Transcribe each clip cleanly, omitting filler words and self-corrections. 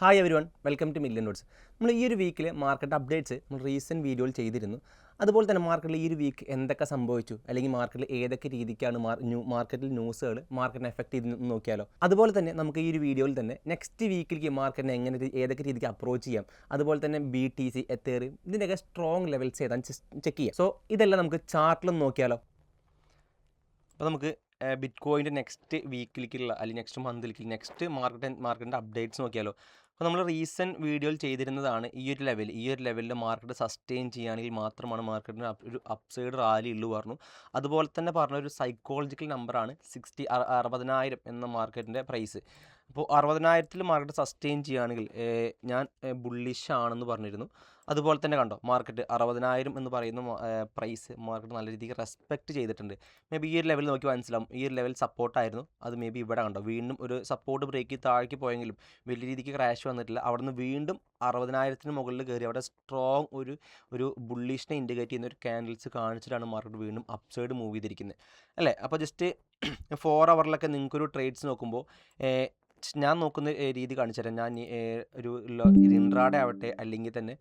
Hi every one, welcome two million notes. നമ്മൾ ഈ ഒരു വീക്കിൽ മാർക്കറ്റ് അപ്ഡേറ്റ്സ് നമ്മൾ റീസെൻറ്റ് വീഡിയോയിൽ ചെയ്തിരുന്നു. അതുപോലെ തന്നെ മാർക്കറ്റിൽ ഈ ഒരു വീക്ക് എന്തൊക്കെ സംഭവിച്ചു, അല്ലെങ്കിൽ മാർക്കറ്റിൽ ഏതൊക്കെ രീതിക്കാണ് മാർക്കറ്റിൽ ന്യൂസുകൾ മാർക്കറ്റിനെ എഫക്ട് ചെയ്ത് നോക്കിയാലോ. അതുപോലെ തന്നെ നമുക്ക് ഈ ഒരു വീഡിയോയിൽ തന്നെ നെക്സ്റ്റ് വീക്കിലേക്ക് മാർക്കറ്റിനെ ഏതൊക്കെ രീതിക്ക് അപ്രോച്ച് ചെയ്യാം, അതുപോലെ തന്നെ BTC, എത്തേറിയം ഇതിൻ്റെയൊക്കെ സ്ട്രോങ് ലെവൽസ് ഏതാണ് ചെക്ക് ചെയ്യാം. സോ ഇതെല്ലാം നമുക്ക് ചാർട്ടിലൊന്ന് നോക്കിയാലോ. അപ്പോൾ നമുക്ക് ബിറ്റ് കോയിൻ്റെ നെക്സ്റ്റ് വീക്കിലേക്കുള്ള അല്ലെങ്കിൽ നെക്സ്റ്റ് മന്തിലേക്ക് നെക്സ്റ്റ് മാർക്കറ്റിൻ്റെ അപ്ഡേറ്റ്സ് നോക്കിയാലോ. അപ്പോൾ നമ്മൾ റീസെൻറ്റ് വീഡിയോയിൽ ചെയ്തിരുന്നതാണ് ഈ ഒരു ലെവലിൽ മാർക്കറ്റ് സസ്റ്റെയിൻ ചെയ്യുകയാണെങ്കിൽ മാത്രമാണ് മാർക്കറ്റിന് ഒരു അപ്സൈഡ് റാലി ഉള്ളൂ പറഞ്ഞു. അതുപോലെ തന്നെ പറഞ്ഞ ഒരു സൈക്കോളജിക്കൽ നമ്പറാണ് 60,000 എന്ന മാർക്കറ്റിൻ്റെ പ്രൈസ്. അപ്പോൾ 60,000 മാർക്കറ്റ് സസ്റ്റെയിൻ ചെയ്യുകയാണെങ്കിൽ ഞാൻ ബുള്ളിഷ് ആണെന്ന് പറഞ്ഞിരുന്നു. അതുപോലെ തന്നെ കണ്ടോ, മാർക്കറ്റ് 60,000 എന്ന് പറയുന്ന പ്രൈസ് മാർക്കറ്റ് നല്ല രീതിക്ക് റെസ്പെക്റ്റ് ചെയ്തിട്ടുണ്ട്. മേ ബി ഈ ഒരു ലെവൽ നോക്കി മനസ്സിലാവും, ഈ ഒരു ലെവൽ സപ്പോർട്ടായിരുന്നു. അത് മേ ബി ഇവിടെ കണ്ടോ വീണ്ടും ഒരു സപ്പോർട്ട് ബ്രേക്ക് താഴേക്ക് പോയെങ്കിലും വലിയ രീതിക്ക് ക്രാഷ് വന്നിട്ടില്ല. അവിടെ നിന്ന് വീണ്ടും 60,000 മുകളിൽ കയറി അവിടെ സ്ട്രോങ് ഒരു ബുള്ളിഷിനെ ഇൻഡിക്കേറ്റ് ചെയ്യുന്ന ഒരു ക്യാൻഡിൽസ് കാണിച്ചിട്ടാണ് മാർക്കറ്റ് വീണ്ടും അപ്സൈഡ് മൂവ് ചെയ്തിരിക്കുന്നത് അല്ലേ. അപ്പോൾ ജസ്റ്റ് 4 അവറിലൊക്കെ നിങ്ങൾക്കൊരു ട്രേഡ്സ് നോക്കുമ്പോൾ ഞാൻ നോക്കുന്ന രീതി കാണിച്ചു തരാം. ഞാൻ ഒരു ഇൻട്രാഡേ ആവട്ടെ അല്ലെങ്കിൽ തന്നെ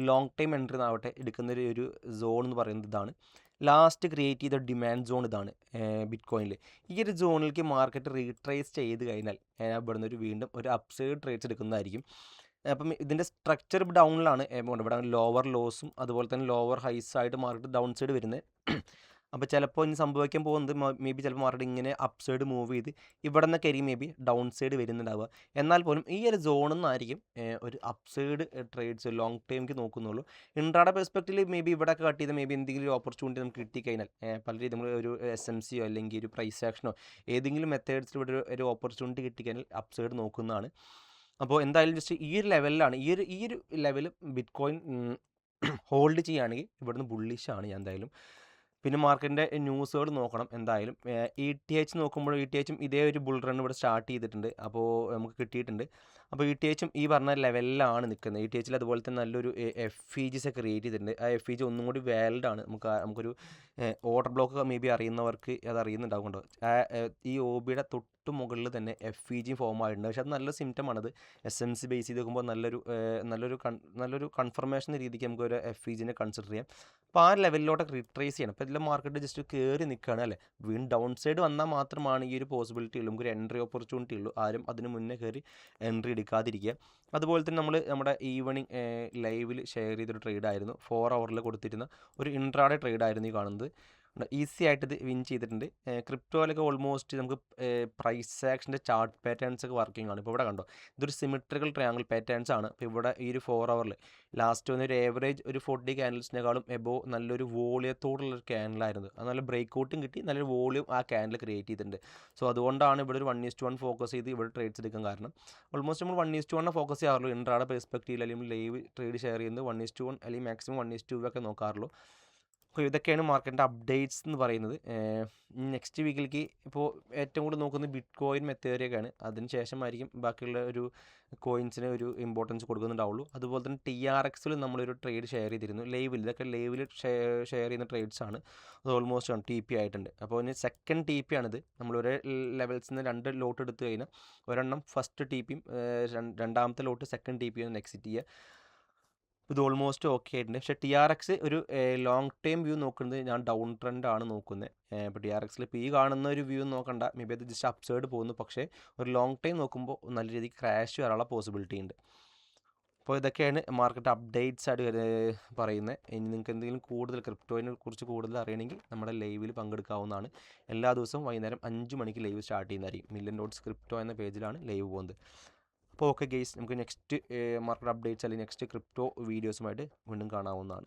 ലോങ് ടൈം എൻട്രി ആവട്ടെ എടുക്കുന്ന ഒരു സോൺ എന്ന് പറയുന്നത് ഇതാണ്. ലാസ്റ്റ് ക്രിയേറ്റ് ചെയ്ത ഡിമാൻഡ് സോൺ ഇതാണ് ബിറ്റ് കോയിനിൽ. ഈ ഒരു സോണിലേക്ക് മാർക്കറ്റ് റീട്രേസ് ചെയ്ത് കഴിഞ്ഞാൽ ഇവിടുന്ന് വീണ്ടും ഒരു അപ്സൈഡ് ട്രേഡ്സ് എടുക്കുന്നതായിരിക്കും. അപ്പം ഇതിൻ്റെ സ്ട്രക്ചർ ഡൗണിലാണ് ഇവിടെ ലോവർ ലോസും അതുപോലെ തന്നെ ലോവർ ഹൈസ് ആയിട്ട് മാർക്കറ്റ് ഡൗൺ സൈഡ് വരുന്നത്. അപ്പോൾ ചിലപ്പോൾ ഇനി സംഭവിക്കാൻ പോകുന്നത് മേ ബി ചിലപ്പോൾ മാർക്കറ്റ് ഇങ്ങനെ അപ്പ് സൈഡ് മൂവ് ചെയ്ത് ഇവിടെ നിന്നൊക്കെ ആയിരിക്കും മേ ബി ഡൗൺ സൈഡ് വരുന്നുണ്ടാവുക. എന്നാൽ പോലും ഈ ഒരു സോണിൽ നിന്നായിരിക്കും ഒരു അപ്പ് സൈഡ് ട്രേഡ്സ് ലോങ് ടൈമിക്ക് നോക്കുന്നുള്ളൂ. ഇൻട്രാഡേ പെർസ്പെക്റ്റീവിൽ മേ ബി ഇവിടെ കട്ട് ചെയ്ത് മേ ബി എന്തെങ്കിലും ഒരു ഓപ്പർച്യൂണിറ്റി നമുക്ക് കിട്ടിക്കഴിഞ്ഞാൽ പല രീതി നമ്മൾ ഒരു SMC അല്ലെങ്കിൽ ഒരു പ്രൈസ് ആക്ഷനോ ഏതെങ്കിലും മെത്തേഡ്സിൽ ഇവിടെ ഒരു ഓപ്പർച്യൂണിറ്റി കിട്ടിക്കഴിഞ്ഞാൽ അപ്പ് സൈഡ് നോക്കുന്നതാണ്. അപ്പോൾ എന്തായാലും ജസ്റ്റ് ഈ ഒരു ലെവലിലാണ് ഈ ഒരു ലെവൽ ബിറ്റ് കോയിൻ ഹോൾഡ് ചെയ്യുകയാണെങ്കിൽ ഇവിടുന്ന് ബുള്ളിഷാണ് ഞാൻ എന്തായാലും. പിന്നെ മാർക്കറ്റിൻ്റെ ന്യൂസുകൾ നോക്കണം എന്തായാലും. ETH നോക്കുമ്പോൾ ETHും ഇതേ ഒരു ബുൾ റൺ ഇവിടെ സ്റ്റാർട്ട് ചെയ്തിട്ടുണ്ട്. അപ്പോൾ നമുക്ക് കിട്ടിയിട്ടുണ്ട്. അപ്പോൾ ETHും ഈ പറഞ്ഞ ലെവലിലാണ് നിൽക്കുന്നത്. ETHൽ അതുപോലെ തന്നെ നല്ലൊരു FEGs ഒക്കെ ക്രിയേറ്റ് ചെയ്തിട്ടുണ്ട്. ആ FEG ഒന്നും കൂടി വാലിഡ് ആണ്. നമുക്കൊരു ഓർഡർ ബ്ലോക്ക് മേ ബി അറിയുന്നവർക്ക് അത് അറിയുന്നുണ്ടാകുന്നുണ്ടോ. ഈ OBയുടെ തൊട്ട് മുകളിൽ തന്നെ FEG ഫോം ആയിട്ടുണ്ട്. പക്ഷേ അത് നല്ല സിംറ്റമാണത്. SMC ബേസ് ചെയ്ത് നോക്കുമ്പോൾ നല്ലൊരു കൺഫർമേഷൻ രീതിക്ക് നമുക്കൊരു FEGനെ കൺസിഡർ ചെയ്യാം. അപ്പോൾ ആ ലെവലിലോട്ട് റിട്രേസ് ചെയ്യണം. അപ്പോൾ ഇതിലെ മാർക്കറ്റ് ജസ്റ്റ് കയറി നിൽക്കുകയാണ് അല്ലേ. വീണ്ടും ഡൗൺ സൈഡ് വന്നാൽ മാത്രമാണ് ഈ ഒരു പോസിബിലിറ്റി ഉള്ളൂ, നമുക്കൊരു എൻട്രി ഓപ്പർച്യൂണിറ്റി ഉള്ളൂ. ആരും അതിന് മുന്നേ കയറി എൻട്രി എടുക്കാതിരിക്കുക. അതുപോലെ തന്നെ നമ്മുടെ ഈവനിങ് ലൈവിൽ ഷെയർ ചെയ്തൊരു ട്രേഡായിരുന്നു. 4 അവറിൽ കൊടുത്തിരുന്ന ഒരു ഇൻട്രാഡേ ട്രേഡായിരുന്നു ഈ കാണുന്നത്. ഈസി ആയിട്ട് ഇത് വിൻ ചെയ്തിട്ടുണ്ട്. ക്രിപ്റ്റോയിലൊക്കെ ഓൾമോസ്റ്റ് നമുക്ക് പ്രൈസ് ആക്ഷൻ്റെ ചാർട്ട് പാറ്റേൺസ് ഒക്കെ വർക്കിംഗ് ആണ്. ഇപ്പോൾ ഇവിടെ കണ്ടോ, ഇതൊരു സിമെട്രിക്കൽ ട്രയാങ്കിൾ പാറ്റേൺസ് ആണ്. ഇപ്പോൾ ഇവിടെ ഈ ഒരു 4 അവറിൽ ലാസ്റ്റ് വന്നൊരു ഏവറേജ് ഒരു 40 ക്യാൻഡിൽസിനേക്കാളും എബോ നല്ലൊരു വോളിയത്തോടുള്ളൊരു ക്യാൻഡിലായിരുന്നു. അത് നല്ല ബ്രേക്ക് ഔട്ടും കിട്ടി, നല്ലൊരു വോളിയം ആ ക്യാൻഡിൽ ക്രിയേറ്റ് ചെയ്തിട്ടുണ്ട്. സോ അതുകൊണ്ടാണ് ഇവിടെ ഒരു 1:1 ഫോക്കസ് ചെയ്ത് ഇവിടെ ട്രേഡ്സ് എടുക്കാൻ കാരണം. ഓൾമോസ്റ്റ് നമ്മൾ 1:1 ഫോക്കസ് ചെയ്യാറുള്ളൂ ഇൻട്രാഡേ പെർസ്പെക്റ്റീവിൽ, അല്ലെങ്കിൽ ലൈവ് ട്രേഡ് ഷെയർ ചെയ്യുന്നത് 1:1 അല്ലെങ്കിൽ മാക്സിമം 1:2 ഒക്കെ നോക്കാറുള്ളൂ. അപ്പോൾ ഇതൊക്കെയാണ് മാർക്കറ്റിൻ്റെ അപ്ഡേറ്റ്സ് എന്ന് പറയുന്നത്. നെക്സ്റ്റ് വീക്കിലേക്ക് ഇപ്പോൾ ഏറ്റവും കൂടുതൽ നോക്കുന്നത് ബിറ്റ് കോയിൻ എത്തേറിയൊക്കെയാണ്. അതിന് ശേഷമായിരിക്കും ബാക്കിയുള്ള ഒരു കോയിൻസിന് ഒരു ഇമ്പോർട്ടൻസ് കൊടുക്കുന്നുണ്ടാവുള്ളൂ. അതുപോലെ തന്നെ TRXൽ നമ്മളൊരു ട്രേഡ് ഷെയർ ചെയ്തിരുന്നു ഇതൊക്കെ ലൈവിൽ ഷെയർ ചെയ്യുന്ന ട്രേഡ്സാണ്. അത് ഓൾമോസ്റ്റ് TP ആയിട്ടുണ്ട്. അപ്പോൾ ഇനി സെക്കൻഡ് TP ആണിത്. നമ്മൾ ഒരേ ലെവൽസിൽ നിന്ന് 2 ലോട്ട് എടുത്തു കഴിഞ്ഞാൽ ഒരെണ്ണം ഫസ്റ്റ് TPയും രണ്ടാമത്തെ ലോട്ട് സെക്കൻഡ് TPയും എക്സിറ്റ് ചെയ്യുക. ഇത് ഓൾമോസ്റ്റ് ഓക്കെ ആയിട്ടുണ്ട്. പക്ഷേ TRX ഒരു ലോങ് ടൈം വ്യൂ നോക്കുന്നത് ഞാൻ ഡൗൺ ട്രെൻഡ് ആണ് നോക്കുന്നത്. ഇപ്പോൾ TRXൽ ഇപ്പോൾ ഈ കാണുന്ന ഒരു വ്യൂ നോക്കണ്ട, മേ ബി അത് ജസ്റ്റ് അപ്സൈഡ് പോകുന്നു. പക്ഷേ ഒരു ലോങ് ടൈം നോക്കുമ്പോൾ നല്ല രീതിക്ക് ക്രാഷ് വരാനുള്ള പോസിബിലിറ്റി ഉണ്ട്. അപ്പോൾ ഇതൊക്കെയാണ് മാർക്കറ്റ് അപ്ഡേറ്റ്സ് ആയിട്ട് പറയുന്നത്. ഇനി നിങ്ങൾക്ക് എന്തെങ്കിലും കൂടുതൽ ക്രിപ്റ്റോയിനെ കുറിച്ച് കൂടുതൽ അറിയണമെങ്കിൽ നമ്മുടെ ലൈവിൽ പങ്കെടുക്കാവുന്നതാണ്. എല്ലാ ദിവസവും വൈകുന്നേരം 5 മണിക്ക് ലൈവ് സ്റ്റാർട്ട് ചെയ്യുന്നതായിരിക്കും. മില്യൺ ഡോട്ട്സ് ക്രിപ്റ്റോ എന്ന പേജിലാണ് ലൈവ് പോകുന്നത്. അപ്പോൾ ഓക്കെ ഗെയ്സ്, നമുക്ക് നെക്സ്റ്റ് മാർക്കറ്റ് അപ്ഡേറ്റ്സ് അല്ലെങ്കിൽ നെക്സ്റ്റ് ക്രിപ്റ്റോ വീഡിയോസുമായിട്ട് വീണ്ടും കാണാവുന്നതാണ്.